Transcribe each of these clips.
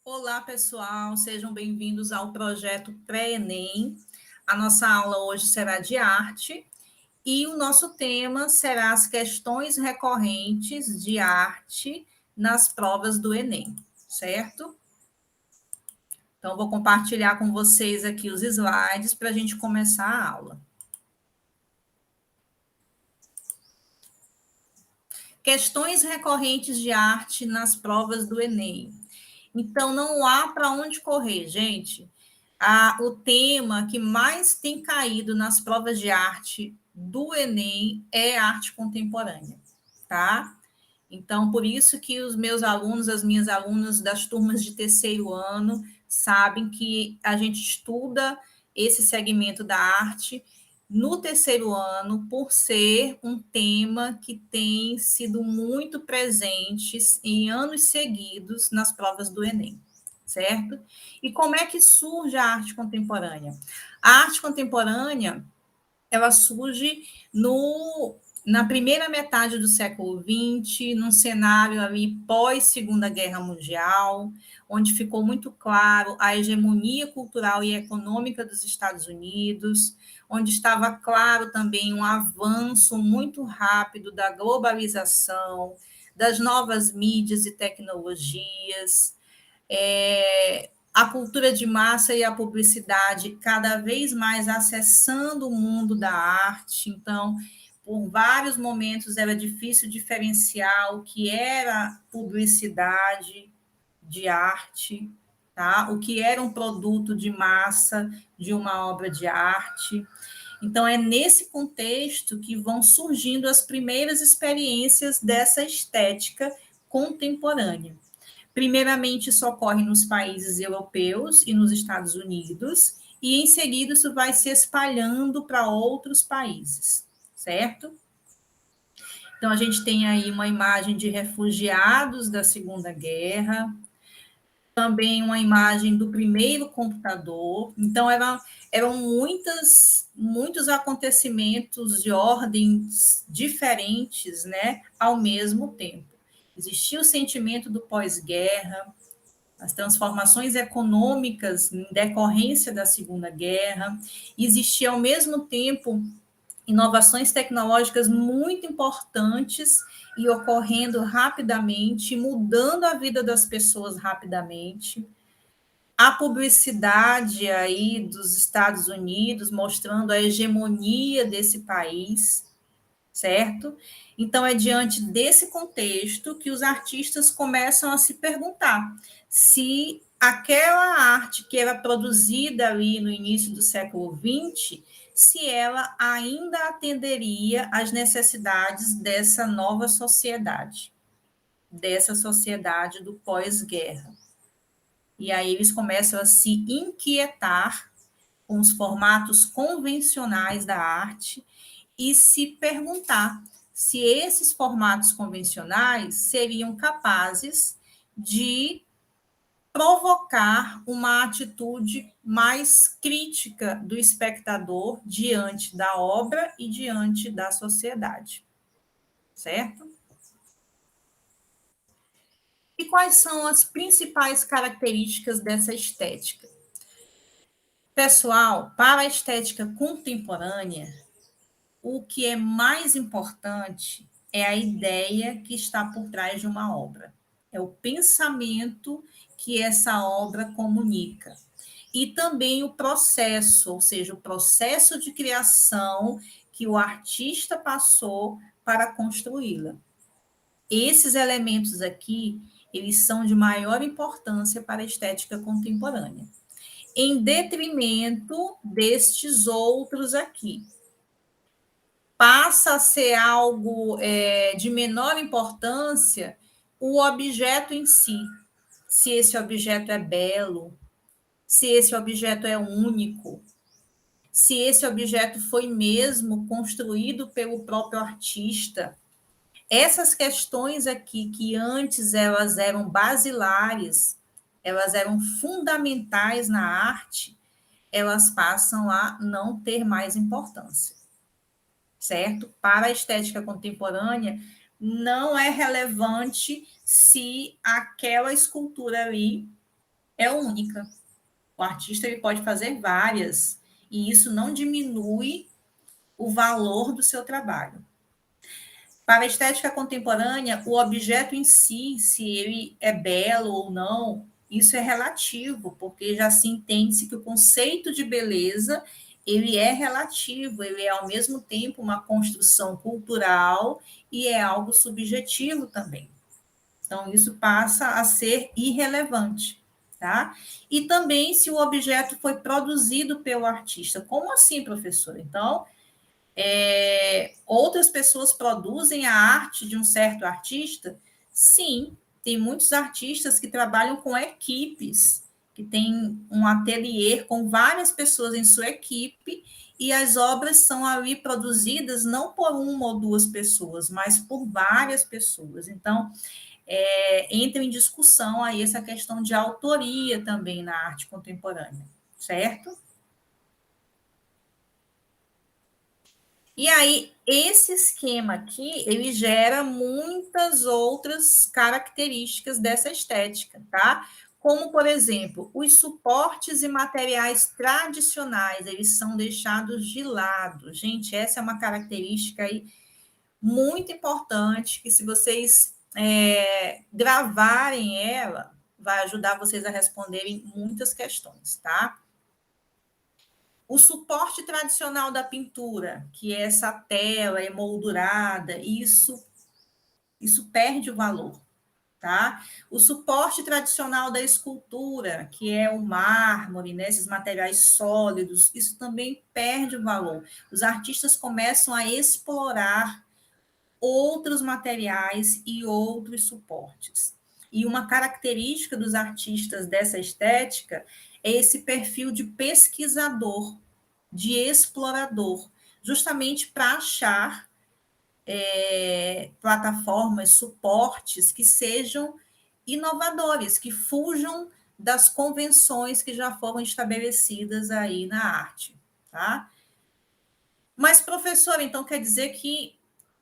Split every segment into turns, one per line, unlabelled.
Olá, pessoal, sejam bem-vindos ao projeto Pré-ENEM. A nossa aula hoje será de arte e o nosso tema será as questões recorrentes de arte nas provas do Enem, certo? Então, vou compartilhar com vocês aqui os slides para a gente começar a aula. Questões recorrentes de arte nas provas do Enem. Então, não há para onde correr, gente. O tema que mais tem caído nas provas de arte do Enem é arte contemporânea, tá? Então, por isso que os meus alunos, as minhas alunas das turmas de terceiro ano, sabem que a gente estuda esse segmento da arte no terceiro ano, por ser um tema que tem sido muito presente em anos seguidos nas provas do Enem, certo? E como é que surge a arte contemporânea? A arte contemporânea, ela surge na primeira metade do século XX, num cenário ali pós-Segunda Guerra Mundial, onde ficou muito claro a hegemonia cultural e econômica dos Estados Unidos, onde estava claro também um avanço muito rápido da globalização, das novas mídias e tecnologias, a cultura de massa e a publicidade cada vez mais acessando o mundo da arte. Então, por vários momentos era difícil diferenciar o que era publicidade de arte, tá? O que era um produto de massa de uma obra de arte. Então, é nesse contexto que vão surgindo as primeiras experiências dessa estética contemporânea. Primeiramente, isso ocorre nos países europeus e nos Estados Unidos, e em seguida isso vai se espalhando para outros países, certo? Então, a gente tem aí uma imagem de refugiados da Segunda Guerra, também uma imagem do primeiro computador. Então, eram muitos acontecimentos de ordens diferentes, né, ao mesmo tempo. Existia o sentimento do pós-guerra, as transformações econômicas em decorrência da Segunda Guerra, existia ao mesmo tempo inovações tecnológicas muito importantes e ocorrendo rapidamente, mudando a vida das pessoas rapidamente. A publicidade aí dos Estados Unidos mostrando a hegemonia desse país, certo? Então, é diante desse contexto que os artistas começam a se perguntar se aquela arte que era produzida ali no início do século XX, se ela ainda atenderia às necessidades dessa nova sociedade, dessa sociedade do pós-guerra. E aí eles começam a se inquietar com os formatos convencionais da arte e se perguntar se esses formatos convencionais seriam capazes de provocar uma atitude mais crítica do espectador diante da obra e diante da sociedade, certo? E quais são as principais características dessa estética? Pessoal, para a estética contemporânea, o que é mais importante é a ideia que está por trás de uma obra. É o pensamento que essa obra comunica. E também o processo, ou seja, o processo de criação que o artista passou para construí-la. Esses elementos aqui, eles são de maior importância para a estética contemporânea, em detrimento destes outros aqui. Passa a ser algo de menor importância o objeto em si, se esse objeto é belo, se esse objeto é único, se esse objeto foi mesmo construído pelo próprio artista. Essas questões aqui, que antes elas eram basilares, elas eram fundamentais na arte, elas passam a não ter mais importância, certo? Para a estética contemporânea, não é relevante se aquela escultura ali é única. O artista ele pode fazer várias, e isso não diminui o valor do seu trabalho. Para a estética contemporânea, o objeto em si, se ele é belo ou não, isso é relativo, porque já se entende que o conceito de beleza ele é relativo, ele é ao mesmo tempo uma construção cultural e é algo subjetivo também. Então, isso passa a ser irrelevante, tá? E também se o objeto foi produzido pelo artista. Como assim, professor? Então, outras pessoas produzem a arte de um certo artista? Sim, tem muitos artistas que trabalham com equipes, que tem um ateliê com várias pessoas em sua equipe, e as obras são ali produzidas não por uma ou duas pessoas, mas por várias pessoas. Então, entra em discussão aí essa questão de autoria também na arte contemporânea, certo? E aí, esse esquema aqui, ele gera muitas outras características dessa estética, tá? Como, por exemplo, os suportes e materiais tradicionais, eles são deixados de lado. Gente, essa é uma característica aí muito importante, que se vocês gravarem ela, vai ajudar vocês a responderem muitas questões, tá? O suporte tradicional da pintura, que é essa tela emoldurada, isso perde o valor, tá? O suporte tradicional da escultura, que é o mármore, né, esses materiais sólidos, isso também perde o valor. Os artistas começam a explorar outros materiais e outros suportes. E uma característica dos artistas dessa estética é esse perfil de pesquisador, de explorador, justamente para achar plataformas, suportes que sejam inovadores, que fujam das convenções que já foram estabelecidas aí na arte, tá? Mas, professor, então quer dizer que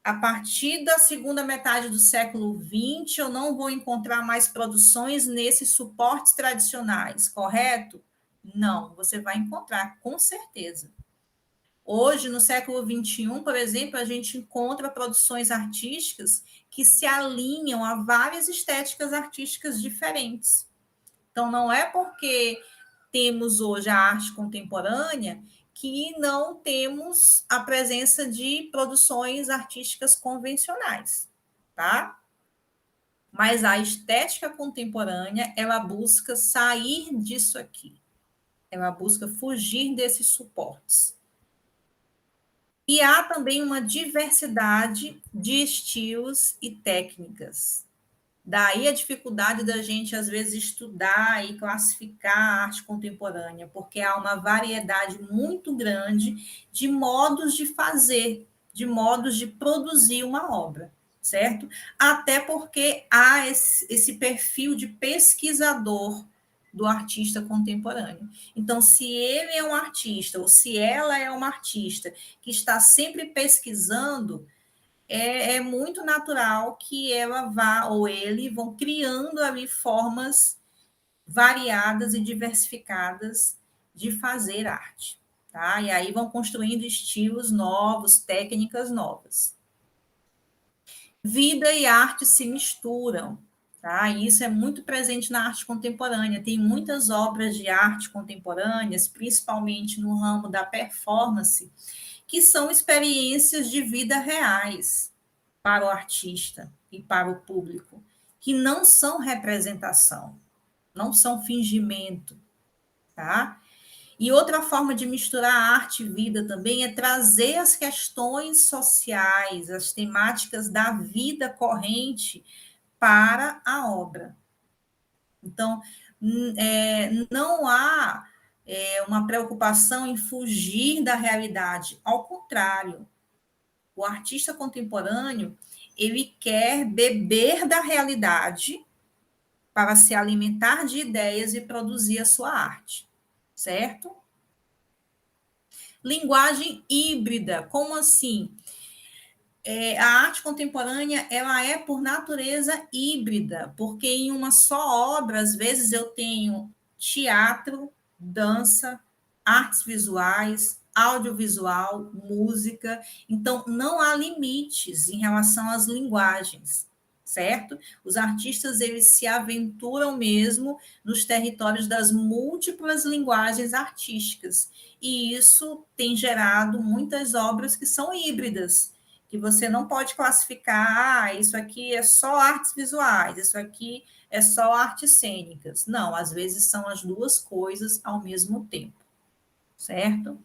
a partir da segunda metade do século XX eu não vou encontrar mais produções nesses suportes tradicionais, correto? Não, você vai encontrar, com certeza. Hoje, no século XXI, por exemplo, a gente encontra produções artísticas que se alinham a várias estéticas artísticas diferentes. Então, não é porque temos hoje a arte contemporânea que não temos a presença de produções artísticas convencionais, tá? Mas a estética contemporânea, ela busca sair disso aqui. Ela busca fugir desses suportes. E há também uma diversidade de estilos e técnicas. Daí a dificuldade da gente, às vezes, estudar e classificar a arte contemporânea, porque há uma variedade muito grande de modos de fazer, de modos de produzir uma obra, certo? Até porque há esse perfil de pesquisador do artista contemporâneo. Então, se ele é um artista, ou se ela é uma artista que está sempre pesquisando, é muito natural que ela vá, ou ele, vão criando ali formas variadas e diversificadas de fazer arte, tá? E aí vão construindo estilos novos, técnicas novas. Vida e arte se misturam, tá? E isso é muito presente na arte contemporânea. Tem muitas obras de arte contemporâneas, principalmente no ramo da performance, que são experiências de vida reais para o artista e para o público, que não são representação, não são fingimento, tá? E outra forma de misturar arte e vida também é trazer as questões sociais, as temáticas da vida corrente para a obra. Então, não há uma preocupação em fugir da realidade, ao contrário, o artista contemporâneo, ele quer beber da realidade para se alimentar de ideias e produzir a sua arte, certo? Linguagem híbrida, como assim? A arte contemporânea, ela é, por natureza, híbrida, porque em uma só obra, às vezes eu tenho teatro, dança, artes visuais, audiovisual, música. Então, não há limites em relação às linguagens, certo? Os artistas, eles se aventuram mesmo nos territórios das múltiplas linguagens artísticas, e isso tem gerado muitas obras que são híbridas, que você não pode classificar, isso aqui é só artes visuais, isso aqui é só artes cênicas. Não, às vezes são as duas coisas ao mesmo tempo, certo?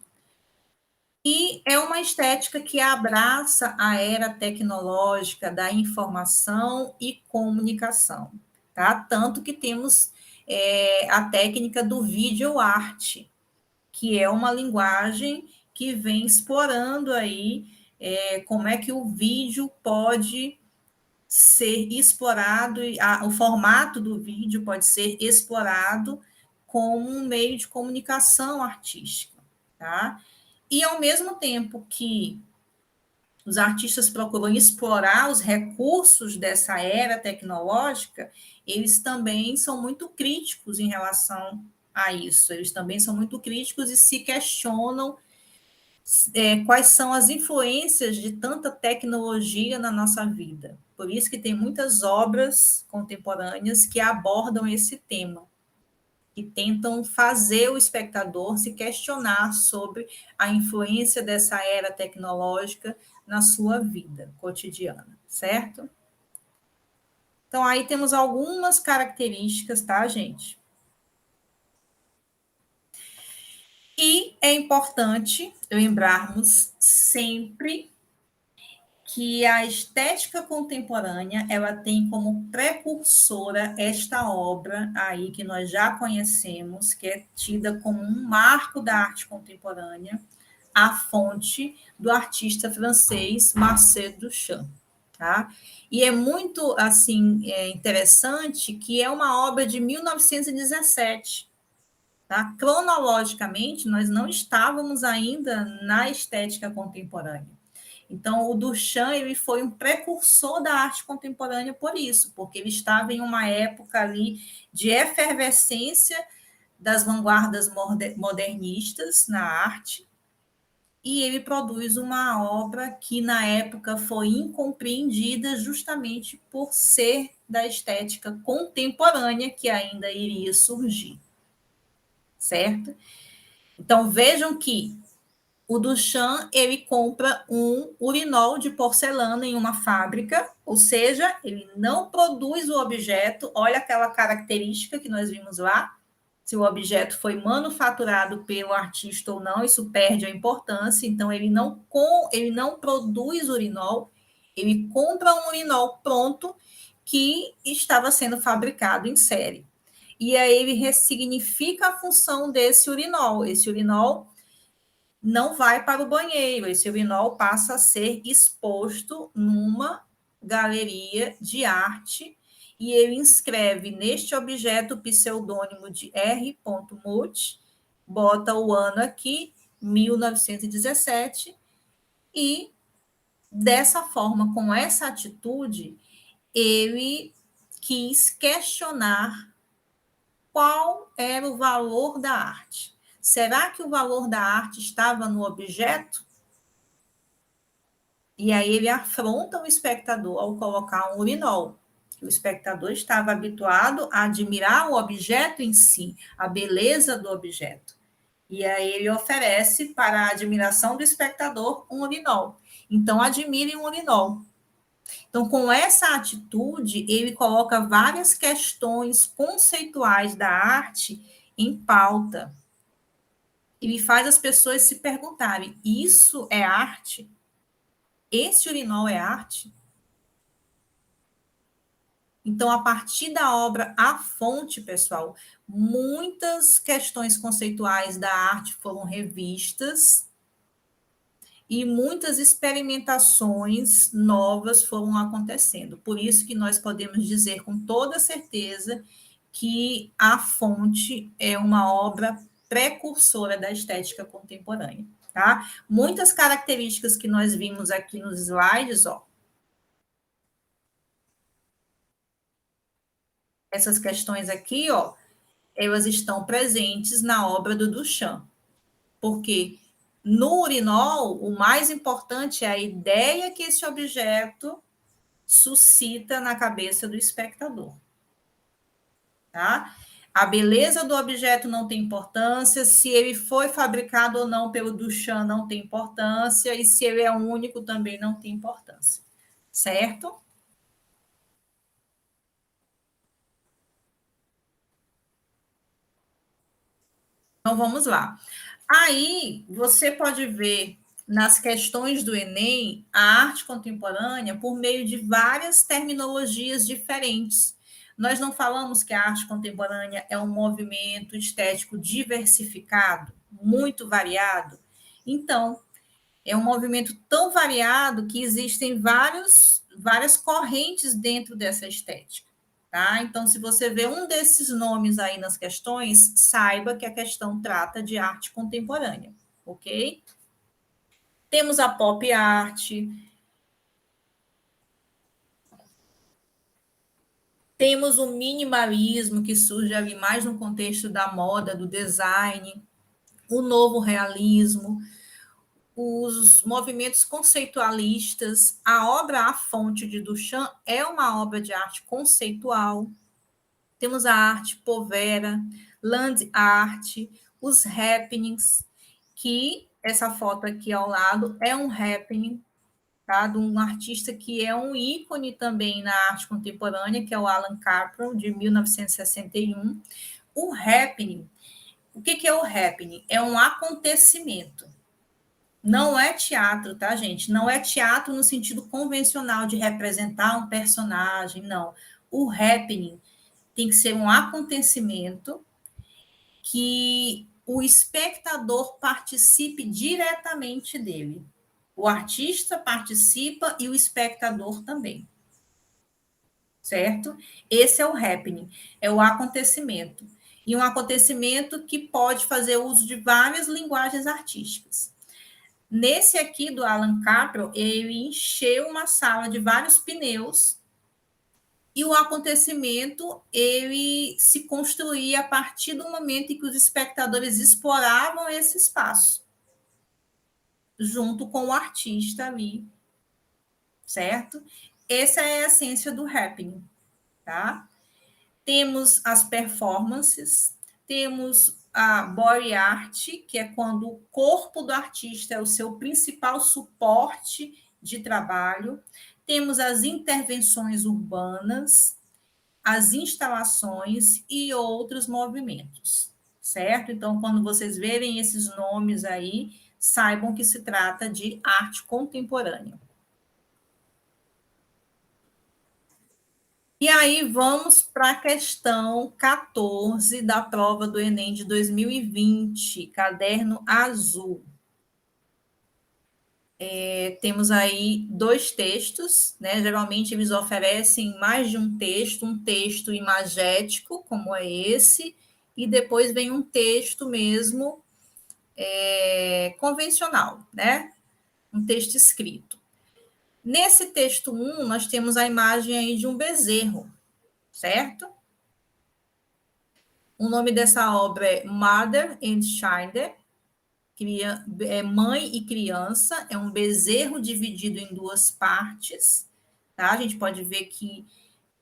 E é uma estética que abraça a era tecnológica da informação e comunicação, tá? Tanto que temos a técnica do video arte, que é uma linguagem que vem explorando aí como é que o vídeo pode ser explorado, o formato do vídeo pode ser explorado como um meio de comunicação artística, tá? E ao mesmo tempo que os artistas procuram explorar os recursos dessa era tecnológica, eles também são muito críticos em relação a isso. Eles também são muito críticos e se questionam quais são as influências de tanta tecnologia na nossa vida. Por isso que tem muitas obras contemporâneas que abordam esse tema, que tentam fazer o espectador se questionar sobre a influência dessa era tecnológica na sua vida cotidiana, certo? Então, aí temos algumas características, tá, gente? E é importante lembrarmos sempre que a estética contemporânea, ela tem como precursora esta obra aí que nós já conhecemos, que é tida como um marco da arte contemporânea, A Fonte, do artista francês Marcel Duchamp, tá? E é muito, assim, interessante que é uma obra de 1917, tá? Cronologicamente, nós não estávamos ainda na estética contemporânea. Então, o Duchamp, ele foi um precursor da arte contemporânea por isso, porque ele estava em uma época ali de efervescência das vanguardas modernistas na arte, e ele produz uma obra que, na época, foi incompreendida justamente por ser da estética contemporânea que ainda iria surgir, certo? Então, vejam que o Duchamp, ele compra um urinol de porcelana em uma fábrica, ou seja, ele não produz o objeto, olha aquela característica que nós vimos lá, se o objeto foi manufaturado pelo artista ou não, isso perde a importância, então ele não produz urinol, ele compra um urinol pronto que estava sendo fabricado em série. E aí ele ressignifica a função desse urinol. Esse urinol não vai para o banheiro, esse urinol passa a ser exposto numa galeria de arte e ele inscreve neste objeto o pseudônimo de R. Muth, bota o ano aqui, 1917, e dessa forma, com essa atitude, ele quis questionar qual era o valor da arte. Será que o valor da arte estava no objeto? E aí ele afronta o espectador ao colocar um urinol. O espectador estava habituado a admirar o objeto em si, a beleza do objeto. E aí ele oferece para a admiração do espectador um urinol. Então, admirem um urinol. Então, com essa atitude, ele coloca várias questões conceituais da arte em pauta. Ele faz as pessoas se perguntarem: isso é arte? Esse urinol é arte? Então, a partir da obra A Fonte, pessoal, muitas questões conceituais da arte foram revistas e muitas experimentações novas foram acontecendo. Por isso que nós podemos dizer com toda certeza que A Fonte é uma obra precursora da estética contemporânea, tá? Muitas características que nós vimos aqui nos slides, ó, essas questões aqui, ó, elas estão presentes na obra do Duchamp, porque no urinol, o mais importante é a ideia que esse objeto suscita na cabeça do espectador, tá? A beleza do objeto não tem importância, se ele foi fabricado ou não pelo Duchamp não tem importância, e se ele é único também não tem importância, certo? Então vamos lá. Aí você pode ver nas questões do Enem a arte contemporânea por meio de várias terminologias diferentes. Nós não falamos que a arte contemporânea é um movimento estético diversificado, muito variado. Então, é um movimento tão variado que existem várias correntes dentro dessa estética. Tá? Então, se você vê um desses nomes aí nas questões, saiba que a questão trata de arte contemporânea, ok? Temos a pop art, temos o minimalismo, que surge ali mais no contexto da moda, do design, o novo realismo, os movimentos conceitualistas. A obra A Fonte de Duchamp é uma obra de arte conceitual. Temos a arte povera, land art, os happenings, que essa foto aqui ao lado é um happening, tá? De um artista que é um ícone também na arte contemporânea, que é o Alan Capron, de 1961. O happening, o que é o happening? É um acontecimento. Não é teatro, tá, gente? Não é teatro no sentido convencional de representar um personagem, não. O happening tem que ser um acontecimento que o espectador participe diretamente dele. O artista participa e o espectador também, certo? Esse é o happening, é o acontecimento. E um acontecimento que pode fazer uso de várias linguagens artísticas. Nesse aqui do Alan Capro, ele encheu uma sala de vários pneus e o acontecimento ele se construía a partir do momento em que os espectadores exploravam esse espaço, junto com o artista ali, certo? Essa é a essência do happening, tá? Temos as performances, temos a body art, que é quando o corpo do artista é o seu principal suporte de trabalho. Temos as intervenções urbanas, as instalações e outros movimentos, certo? Então, quando vocês verem esses nomes aí, saibam que se trata de arte contemporânea. E aí vamos para a questão 14 da prova do Enem de 2020, caderno azul. Temos aí dois textos, né? Geralmente eles oferecem mais de um texto imagético, como é esse, e depois vem um texto mesmo convencional, né? Um texto escrito. Nesse texto 1, nós temos a imagem aí de um bezerro, certo? O nome dessa obra é Mother and Child, é mãe e criança, é um bezerro dividido em duas partes, tá? A gente pode ver que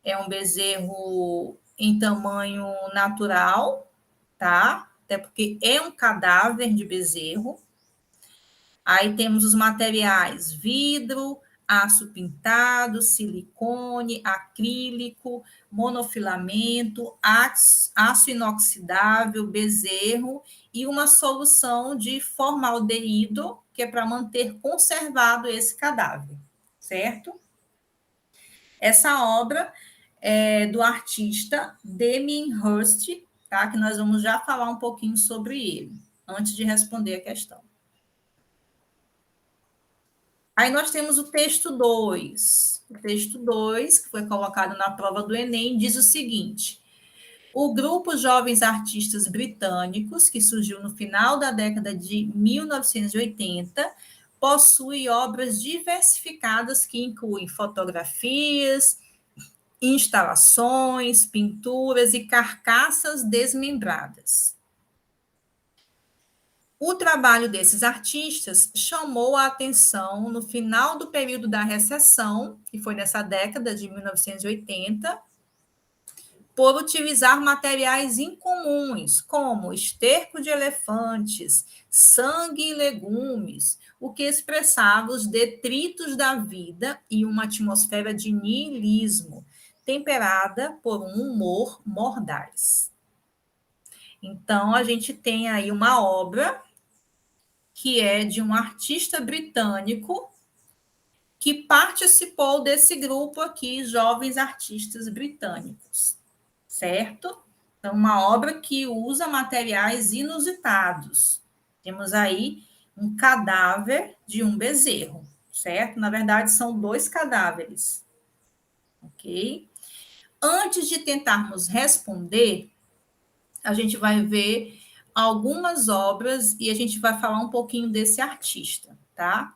é um bezerro em tamanho natural, tá? Até porque é um cadáver de bezerro. Aí temos os materiais: vidro, aço pintado, silicone, acrílico, monofilamento, aço inoxidável, bezerro e uma solução de formaldeído, que é para manter conservado esse cadáver, certo? Essa obra é do artista Damien Hirst, tá? Que nós vamos já falar um pouquinho sobre ele, antes de responder a questão. Aí nós temos o texto 2. O texto 2, que foi colocado na prova do Enem, diz o seguinte: o grupo Jovens Artistas Britânicos, que surgiu no final da década de 1980, possui obras diversificadas que incluem fotografias, instalações, pinturas e carcaças desmembradas. O trabalho desses artistas chamou a atenção no final do período da recessão, que foi nessa década de 1980, por utilizar materiais incomuns, como esterco de elefantes, sangue e legumes, o que expressava os detritos da vida e uma atmosfera de niilismo, temperada por um humor mordaz. Então, a gente tem aí uma obra que é de um artista britânico que participou desse grupo aqui, Jovens Artistas Britânicos, certo? Então, uma obra que usa materiais inusitados. Temos aí um cadáver de um bezerro, certo? Na verdade, são dois cadáveres, ok? Antes de tentarmos responder, a gente vai ver algumas obras e a gente vai falar um pouquinho desse artista, tá?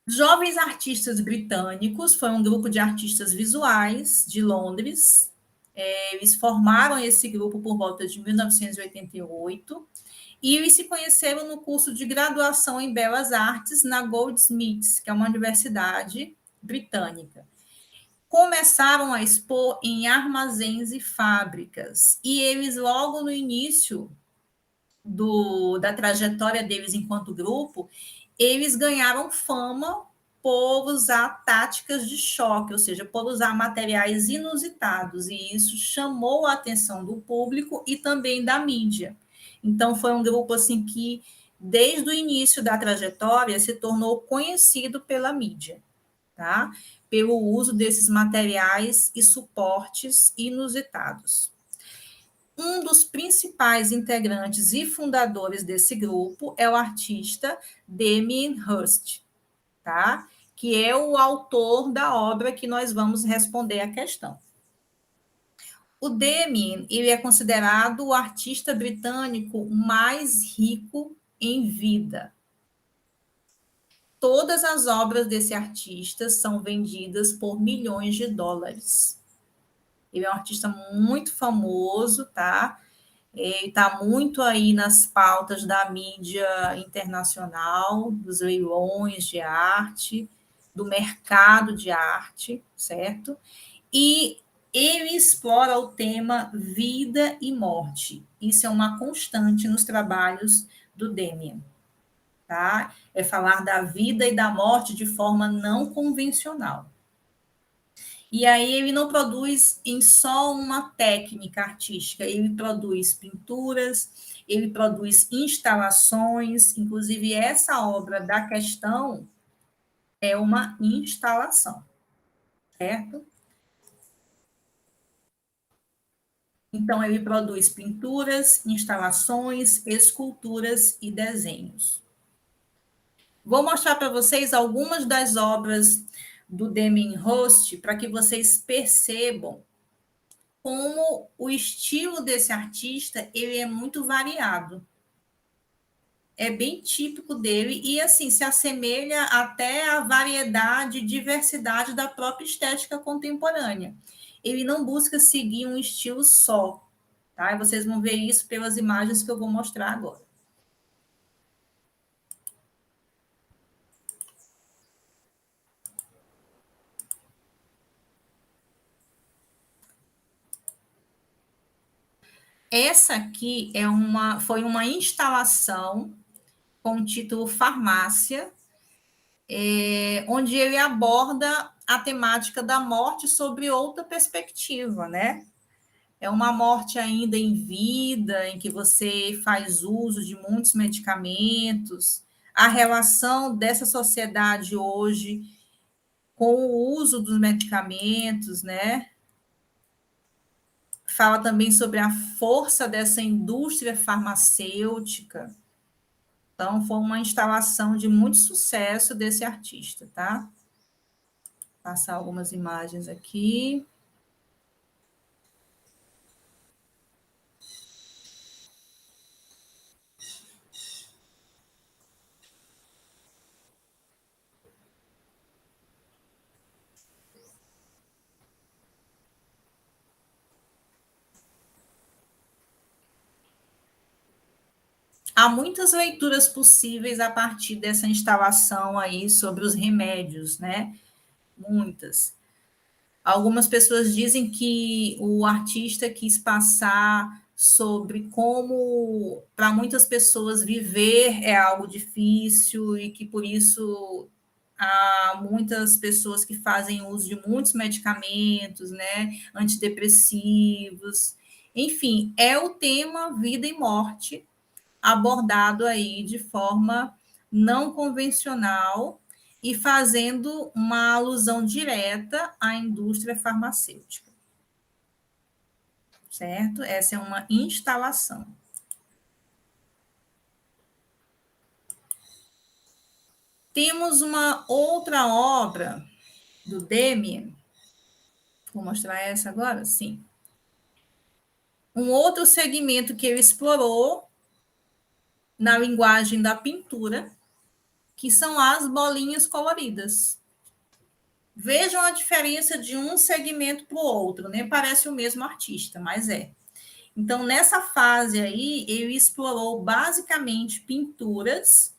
Jovens Artistas Britânicos foi um grupo de artistas visuais de Londres. Eles formaram esse grupo por volta de 1988 e eles se conheceram no curso de graduação em Belas Artes na Goldsmiths, que é uma universidade britânica. Começaram a expor em armazéns e fábricas, e eles, logo no início da trajetória deles enquanto grupo, eles ganharam fama por usar táticas de choque, ou seja, por usar materiais inusitados, e isso chamou a atenção do público e também da mídia. Então, foi um grupo assim que, desde o início da trajetória, se tornou conhecido pela mídia, tá? Pelo uso desses materiais e suportes inusitados. Um dos principais integrantes e fundadores desse grupo é o artista Damien Hirst, tá? Que é o autor da obra que nós vamos responder a questão. O Damien, ele é considerado o artista britânico mais rico em vida. Todas as obras desse artista são vendidas por milhões de dólares. Ele é um artista muito famoso, tá? Está muito aí nas pautas da mídia internacional, dos leilões de arte, do mercado de arte, certo? E ele explora o tema vida e morte. Isso é uma constante nos trabalhos do Damien, tá? É falar da vida e da morte de forma não convencional. E aí ele não produz em só uma técnica artística, ele produz pinturas, ele produz instalações, inclusive essa obra da questão é uma instalação, certo? Então ele produz pinturas, instalações, esculturas e desenhos. Vou mostrar para vocês algumas das obras do Damien Hirst para que vocês percebam como o estilo desse artista ele é muito variado. É bem típico dele e, assim, se assemelha até à variedade e diversidade da própria estética contemporânea. Ele não busca seguir um estilo só, tá? E vocês vão ver isso pelas imagens que eu vou mostrar agora. Essa aqui foi uma instalação com o título Farmácia, onde ele aborda a temática da morte sobre outra perspectiva, né? É uma morte ainda em vida, em que você faz uso de muitos medicamentos, a relação dessa sociedade hoje com o uso dos medicamentos, né? Fala também sobre a força dessa indústria farmacêutica. Então, foi uma instalação de muito sucesso desse artista, tá? Vou passar algumas imagens aqui. há muitas leituras possíveis a partir dessa instalação aí sobre os remédios, né? Muitas. Algumas pessoas dizem que o artista quis passar sobre como, para muitas pessoas, viver é algo difícil e que, por isso, há muitas pessoas que fazem uso de muitos medicamentos, né, antidepressivos. Enfim, é o tema vida e morte abordado aí de forma não convencional e fazendo uma alusão direta à indústria farmacêutica. Certo? Essa é uma instalação. Temos uma outra obra do Demian. Vou mostrar essa agora? Sim. Um outro segmento que ele explorou na linguagem da pintura, que são as bolinhas coloridas. Vejam a diferença de um segmento para o outro, nem parece o mesmo artista, mas é. Então, nessa fase aí, ele explorou basicamente pinturas,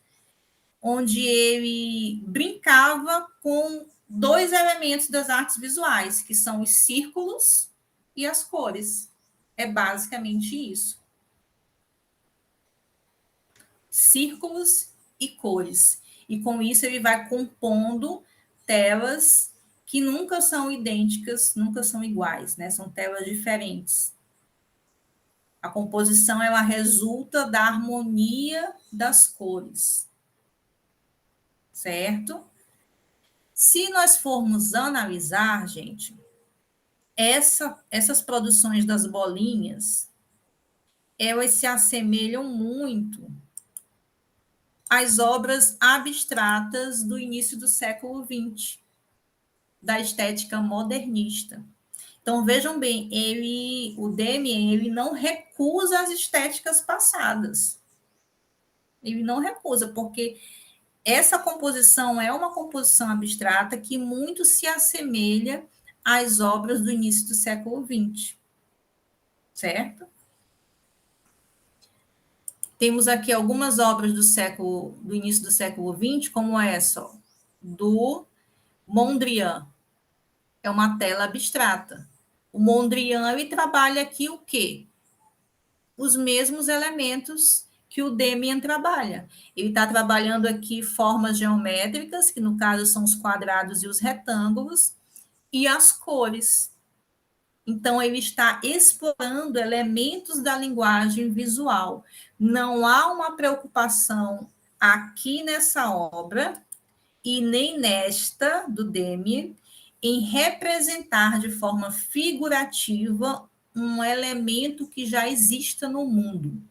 onde ele brincava com dois elementos das artes visuais, que são os círculos e as cores. É basicamente isso. Círculos e cores. E com isso ele vai compondo telas que nunca são idênticas, nunca são iguais, né? São telas diferentes. A composição ela resulta da harmonia das cores, certo? Se nós formos analisar, gente, essas produções das bolinhas, elas se assemelham muito às obras abstratas do início do século XX, da estética modernista. Então, vejam bem, o Demian, ele não recusa as estéticas passadas. Ele não recusa, porque essa composição é uma composição abstrata que muito se assemelha às obras do início do século XX. Certo? Temos aqui algumas obras do início do século XX, como essa, do Mondrian. É uma tela abstrata. O Mondrian, ele trabalha aqui o quê? Os mesmos elementos que o Demian trabalha. Ele está trabalhando aqui formas geométricas, que no caso são os quadrados e os retângulos, e as cores. Então, ele está explorando elementos da linguagem visual. Não há uma preocupação aqui nessa obra, e nem nesta do Demian, em representar de forma figurativa um elemento que já exista no mundo.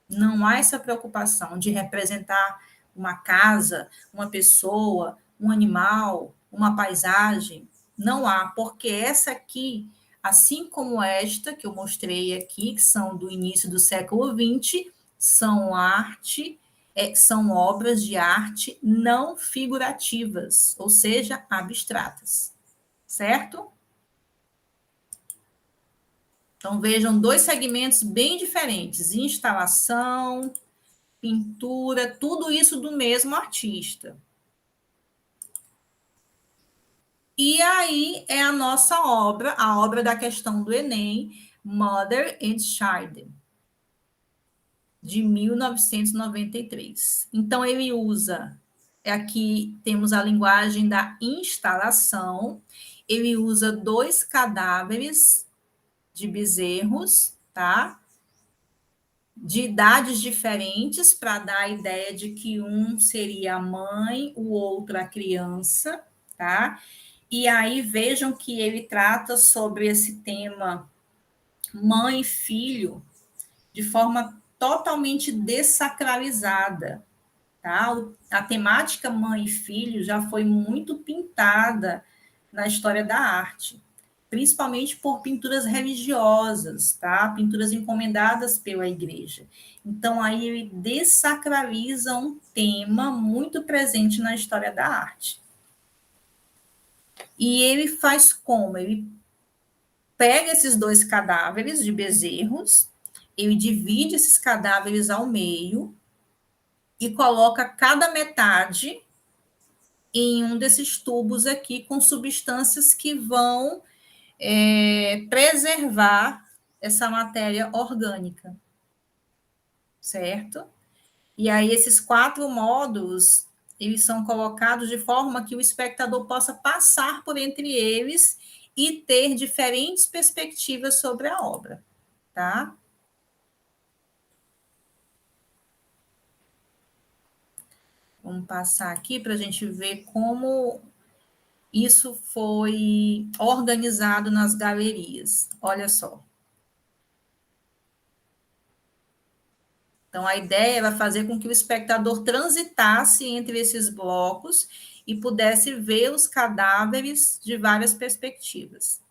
Não há essa preocupação de representar uma casa, uma pessoa, um animal, uma paisagem. Não há, porque essa aqui, assim como esta que eu mostrei aqui, que são do início do século XX, são são obras de arte não figurativas, ou seja, abstratas. Certo? Então, vejam dois segmentos bem diferentes: instalação, pintura, tudo isso do mesmo artista. E aí é a nossa obra, a obra da questão do Enem, Mother and Child, de 1993. Então, ele usa, aqui temos a linguagem da instalação, ele usa dois cadáveres de bezerros, tá? De idades diferentes, para dar a ideia de que um seria a mãe, o outro a criança, tá? E aí vejam que ele trata sobre esse tema mãe e filho de forma totalmente dessacralizada, tá? A temática mãe e filho já foi muito pintada na história da arte, principalmente por pinturas religiosas, tá? Pinturas encomendadas pela igreja. Então, aí ele dessacraliza um tema muito presente na história da arte. E ele faz como? Ele pega esses dois cadáveres de bezerros, Ele divide esses cadáveres ao meio e coloca cada metade em um desses tubos aqui com substâncias que vão preservar essa matéria orgânica, certo? E aí esses 4 módulos, eles são colocados de forma que o espectador possa passar por entre eles e ter diferentes perspectivas sobre a obra, tá? Vamos passar aqui para a gente ver como isso foi organizado nas galerias. Olha só. Então, a ideia era fazer com que o espectador transitasse entre esses blocos e pudesse ver os cadáveres de várias perspectivas.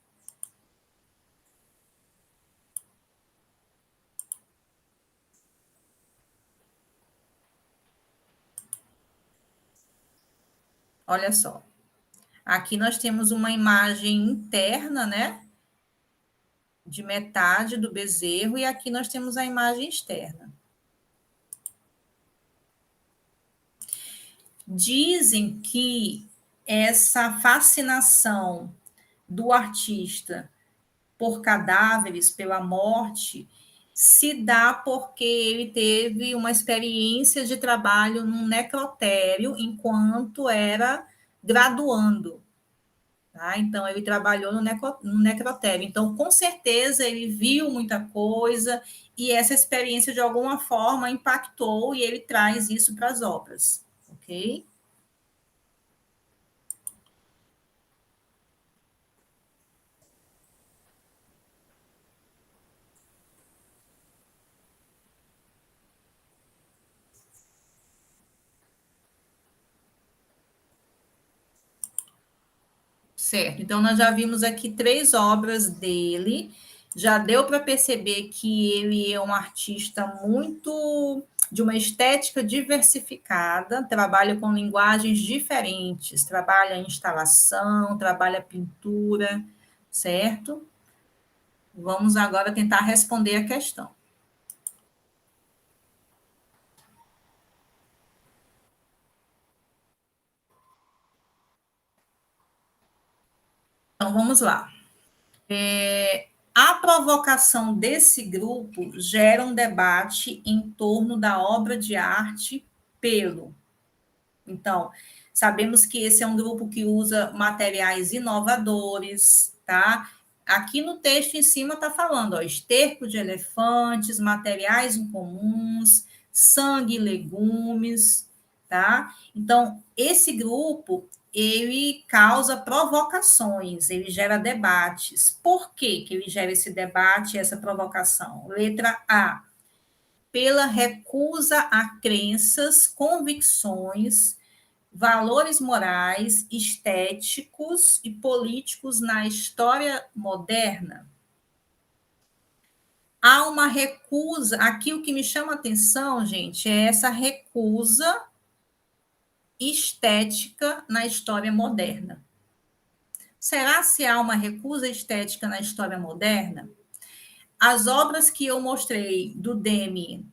Olha só. Aqui nós temos uma imagem interna, né? De metade do bezerro, e aqui nós temos a imagem externa. Dizem que essa fascinação do artista por cadáveres, pela morte, se dá porque ele teve uma experiência de trabalho num necrotério enquanto era graduando. Tá? Então, ele trabalhou no necrotério. Então, com certeza, ele viu muita coisa e essa experiência, de alguma forma, impactou e ele traz isso para as obras. Ok? Certo. Então, nós já vimos aqui 3 obras dele. Já deu para perceber que ele é um artista muito de uma estética diversificada, trabalha com linguagens diferentes, trabalha instalação, trabalha pintura, certo? Vamos agora tentar responder a questão. Então, vamos lá. A provocação desse grupo gera um debate em torno da obra de arte pelo. Então, sabemos que esse é um grupo que usa materiais inovadores, tá? Aqui no texto em cima está falando, ó, esterco de elefantes, materiais incomuns, sangue e legumes, tá? Então, esse grupo, ele causa provocações, ele gera debates. Por que que ele gera esse debate, essa provocação? Letra A, pela recusa a crenças, convicções, valores morais, estéticos e políticos na história moderna. Há uma recusa, aqui o que me chama a atenção, gente, é essa recusa estética na história moderna. Será se há uma recusa estética na história moderna? As obras que eu mostrei do Demi,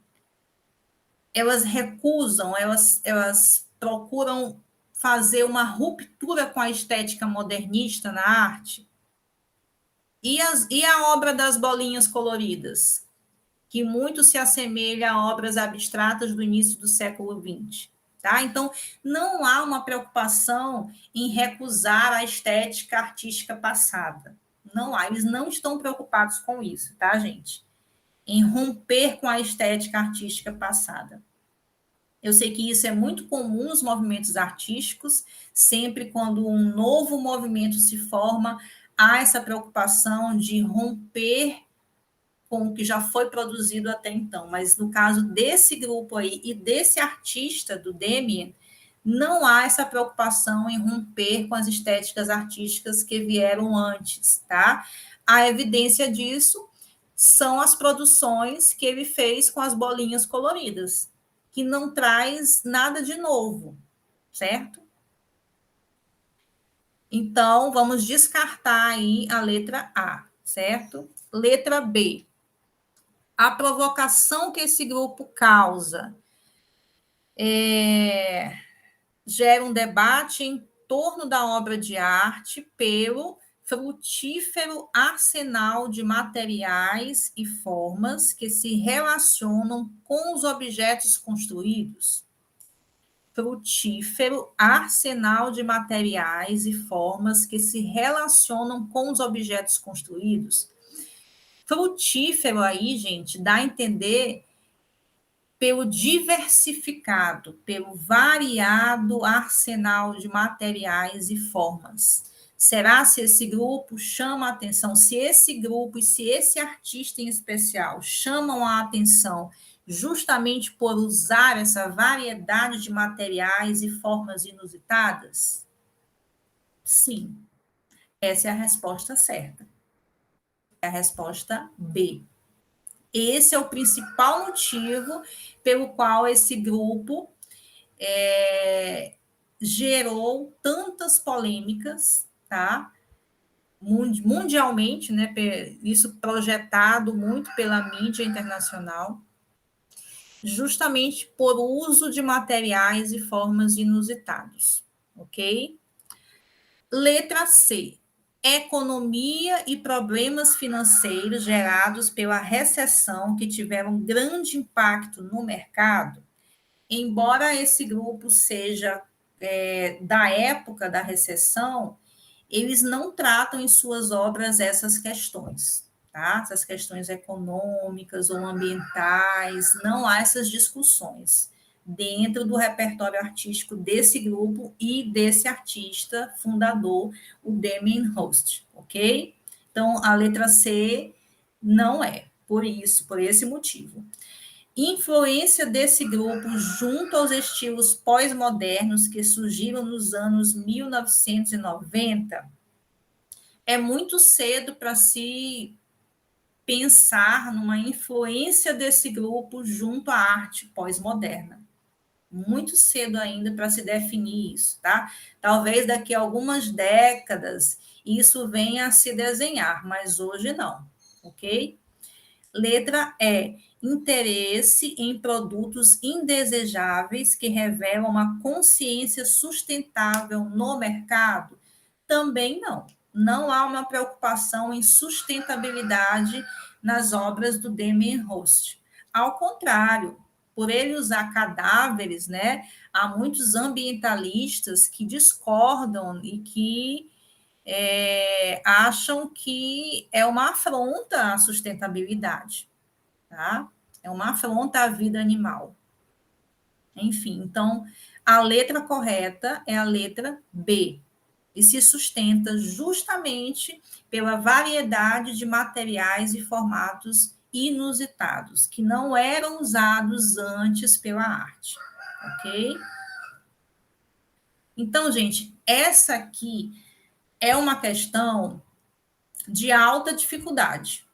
elas recusam, elas procuram fazer uma ruptura com a estética modernista na arte? E a obra das bolinhas coloridas, que muito se assemelha a obras abstratas do início do século XX? Tá? Então, não há uma preocupação em recusar a estética artística passada. Não há, eles não estão preocupados com isso, tá, gente? Em romper com a estética artística passada. Eu sei que isso é muito comum nos movimentos artísticos, sempre quando um novo movimento se forma, há essa preocupação de romper com o que já foi produzido até então. Mas no caso desse grupo aí e desse artista, do Demian, não há essa preocupação em romper com as estéticas artísticas que vieram antes, tá? A evidência disso são as produções que ele fez com as bolinhas coloridas, que não traz nada de novo, certo? Então, vamos descartar aí a letra A, certo? Letra B. A provocação que esse grupo causa gera um debate em torno da obra de arte pelo frutífero arsenal de materiais e formas que se relacionam com os objetos construídos. Frutífero arsenal de materiais e formas que se relacionam com os objetos construídos. Frutífero aí, gente, dá a entender pelo diversificado, pelo variado arsenal de materiais e formas. Será se esse grupo chama a atenção, se esse grupo e se esse artista em especial chamam a atenção justamente por usar essa variedade de materiais e formas inusitadas? Sim, essa é a resposta certa. É a resposta B. Esse é o principal motivo pelo qual esse grupo gerou tantas polêmicas, tá? Mundialmente, né? Isso projetado muito pela mídia internacional, justamente por uso de materiais e formas inusitados, ok? Letra C. Economia e problemas financeiros gerados pela recessão que tiveram grande impacto no mercado. Embora esse grupo seja da época da recessão, eles não tratam em suas obras essas questões, tá? Essas questões econômicas ou ambientais, não há essas discussões dentro do repertório artístico desse grupo e desse artista fundador, o Damien Hirst, ok? Então, a letra C não é, por isso, por esse motivo. Influência desse grupo junto aos estilos pós-modernos que surgiram nos anos 1990, é muito cedo para se pensar numa influência desse grupo junto à arte pós-moderna. Muito cedo ainda para se definir isso, tá? Talvez daqui a algumas décadas isso venha a se desenhar, mas hoje não, ok? Letra E. Interesse em produtos indesejáveis que revelam uma consciência sustentável no mercado? Também não. Não há uma preocupação em sustentabilidade nas obras do Damien Hirst. Ao contrário, por ele usar cadáveres, né, há muitos ambientalistas que discordam e que acham que é uma afronta à sustentabilidade, tá? É uma afronta à vida animal. Enfim, então, a letra correta é a letra B, e se sustenta justamente pela variedade de materiais e formatos inusitados, que não eram usados antes pela arte, ok? Então, gente, essa aqui é uma questão de alta dificuldade,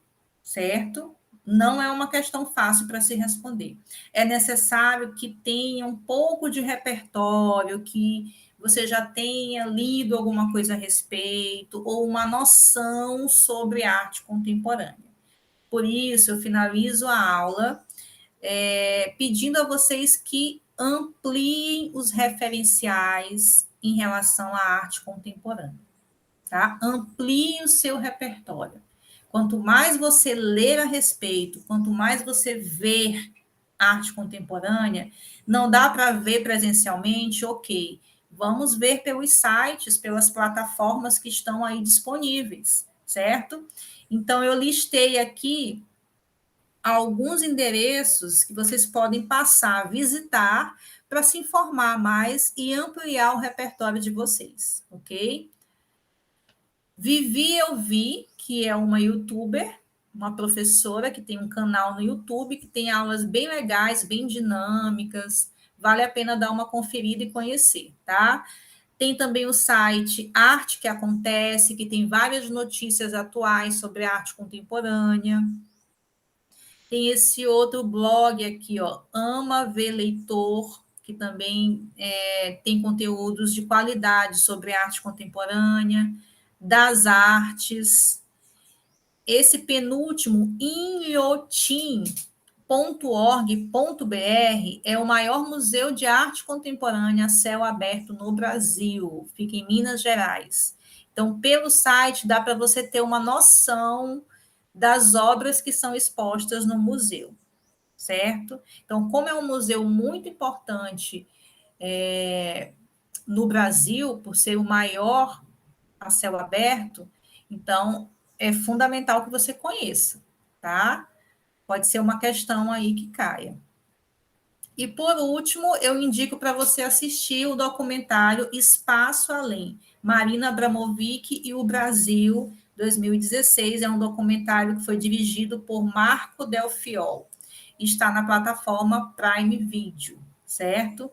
certo? Não é uma questão fácil para se responder. É necessário que tenha um pouco de repertório, que você já tenha lido alguma coisa a respeito, ou uma noção sobre arte contemporânea. Por isso, eu finalizo a aula pedindo a vocês que ampliem os referenciais em relação à arte contemporânea. Tá? Amplie o seu repertório. Quanto mais você ler a respeito, quanto mais você ver arte contemporânea, não dá para ver presencialmente, ok. Vamos ver pelos sites, pelas plataformas que estão aí disponíveis, certo? Então, eu listei aqui alguns endereços que vocês podem passar a visitar para se informar mais e ampliar o repertório de vocês, ok? Vivi Eu Vi, que é uma youtuber, uma professora que tem um canal no YouTube, que tem aulas bem legais, bem dinâmicas, vale a pena dar uma conferida e conhecer, tá? Tem também o site Arte que Acontece, que tem várias notícias atuais sobre arte contemporânea. Tem esse outro blog aqui, ó, Ama Ver Leitor, que também tem conteúdos de qualidade sobre arte contemporânea, das artes. esse penúltimo, inhotim.org.br, é o maior museu de arte contemporânea a céu aberto no Brasil, fica em Minas Gerais. Então, pelo site, dá para você ter uma noção das obras que são expostas no museu, certo? Então, como é um museu muito importante no Brasil, por ser o maior a céu aberto, então é fundamental que você conheça, tá? Pode ser uma questão aí que caia. E por último, eu indico para você assistir o documentário Espaço Além, Marina Abramovic e o Brasil 2016. É um documentário que foi dirigido por Marco Del Fiol. Está na plataforma Prime Video, certo?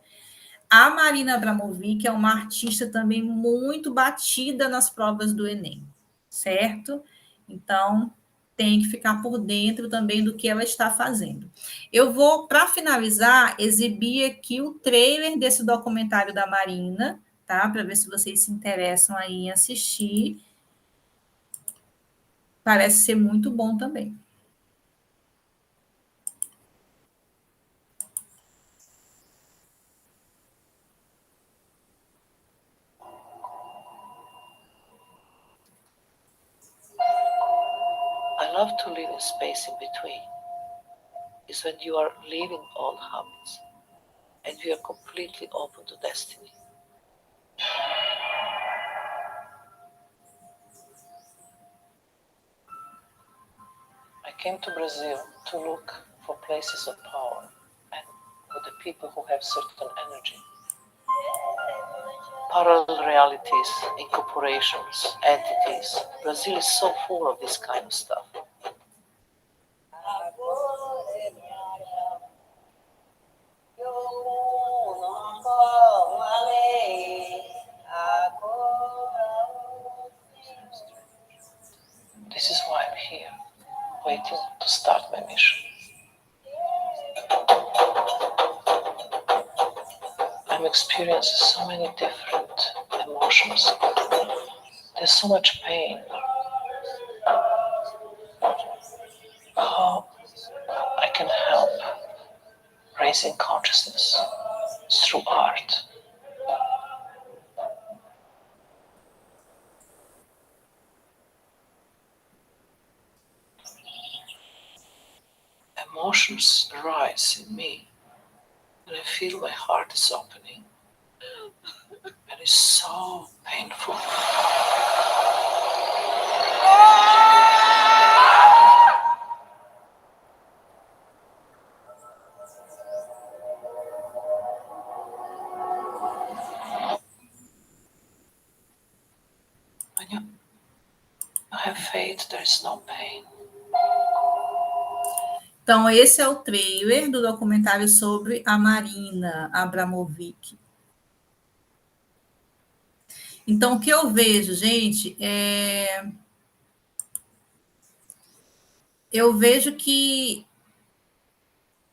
A Marina Abramovic é uma artista também muito batida nas provas do Enem, certo? Então, tem que ficar por dentro também do que ela está fazendo. Eu vou, para finalizar, exibir aqui o trailer desse documentário da Marina, tá? Para ver se vocês se interessam aí em assistir. Parece ser muito bom também.
I love to live in space in between. It's when you are leaving old habits and you are completely open to destiny. I came to Brazil to look for places of power and for the people who have certain energy. Parallel realities, incorporations, entities. Brazil is so full of this kind of stuff. This is why I'm here, waiting to start my mission. I'm experiencing so many different emotions. There's so much pain. How I can help raising consciousness through art. Emotions arise in me and I feel my heart is opening and it's so painful. When you have faith, there is no pain.
Então, esse é o trailer do documentário sobre a Marina Abramovic. Então, o que eu vejo, gente, eu vejo que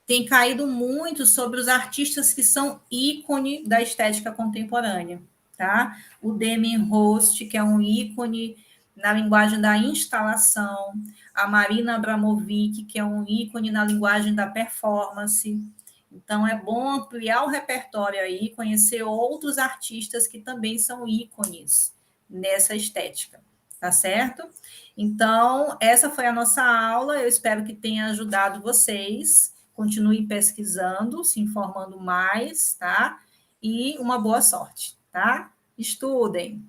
tem caído muito sobre os artistas que são ícone da estética contemporânea, tá? O Damien Hirst, que é um ícone na linguagem da instalação, a Marina Abramovic, que é um ícone na linguagem da performance. Então, é bom ampliar o repertório aí, conhecer outros artistas que também são ícones nessa estética, tá certo? Então, essa foi a nossa aula, eu espero que tenha ajudado vocês. Continuem pesquisando, se informando mais, tá? E uma boa sorte, tá? Estudem!